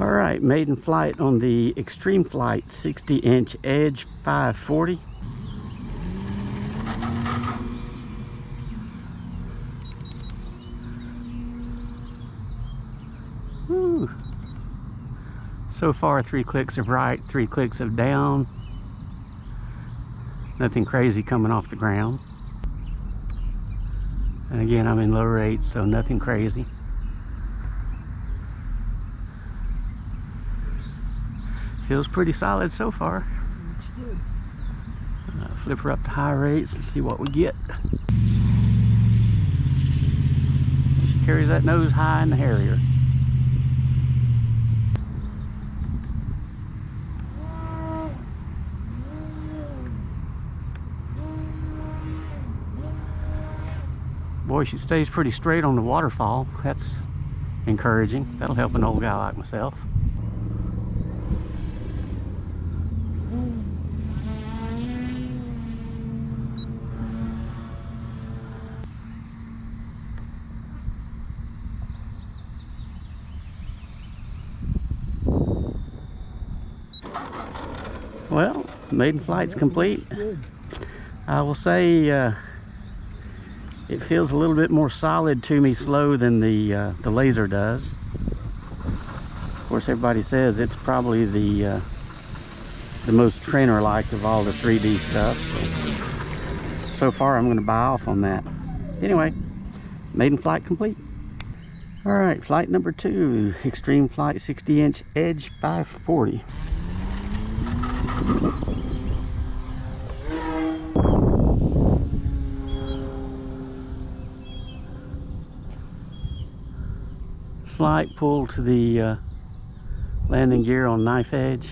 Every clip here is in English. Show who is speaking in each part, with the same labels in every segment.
Speaker 1: All right, maiden flight on the Extreme Flight 60-inch Edge 540. Woo. So far, 3 clicks of right, 3 clicks of down. Nothing crazy coming off the ground. And again, I'm in low rate, so nothing crazy. Feels pretty solid so far. Flip her up to high rates and see what we get. She carries that nose high in the Harrier. Boy, she stays pretty straight on the waterfall. That's encouraging. That'll help an old guy like myself. Well, maiden flight's complete. I will say it feels a little bit more solid to me slow than the laser does. Of course, everybody says it's probably the most trainer-like of all the 3D stuff. So far, I'm going to buy off on that. Anyway, maiden flight complete. All right, flight number 2, Extreme Flight 60-inch Edge 540. Slight pull to the landing gear on knife edge.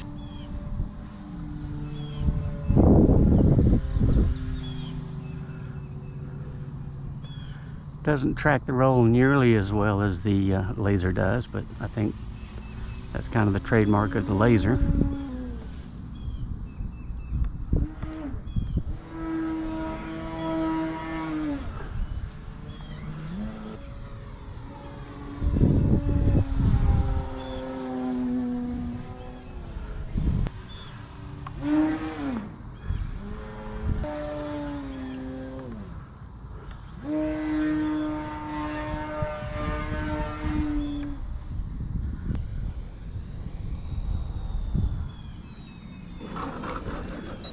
Speaker 1: Doesn't track the roll nearly as well as the laser does, but I think that's kind of the trademark of the laser.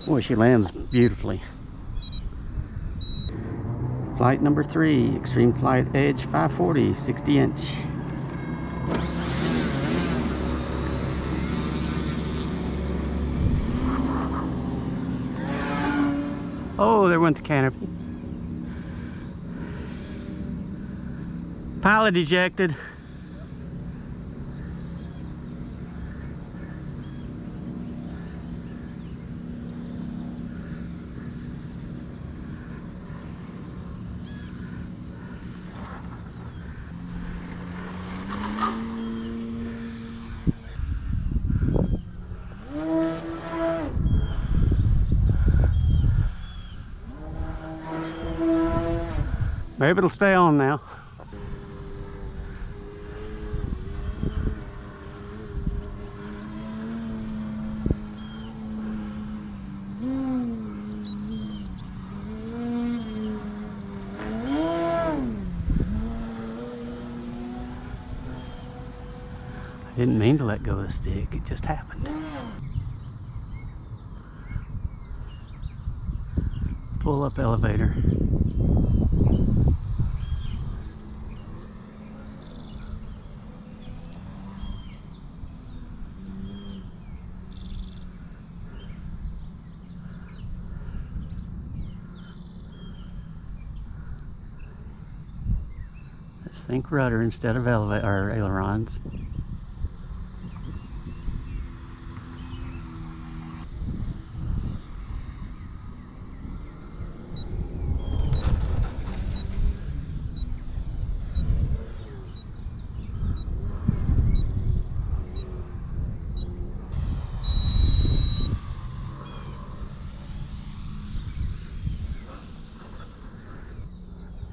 Speaker 1: Boy, she lands beautifully. Flight number 3, Extreme Flight Edge 540, 60-inch. Oh, there went the canopy. Pilot ejected. Maybe it'll stay on now. I didn't mean to let go of the stick, it just happened. Pull up elevator. Let's think rudder instead of elevator or ailerons.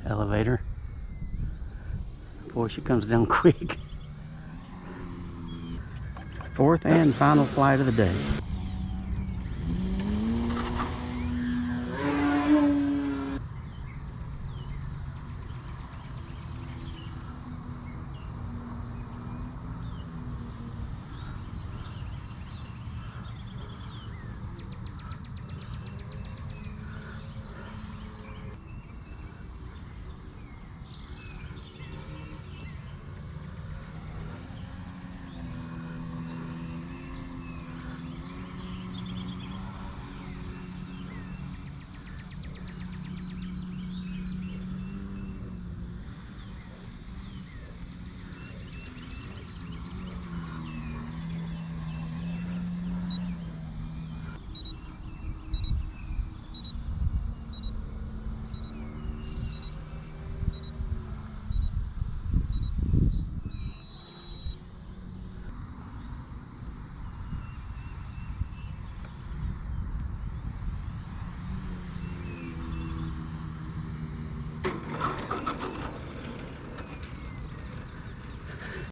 Speaker 1: Elevator. Boy, she comes down quick. Fourth and final flight of the day.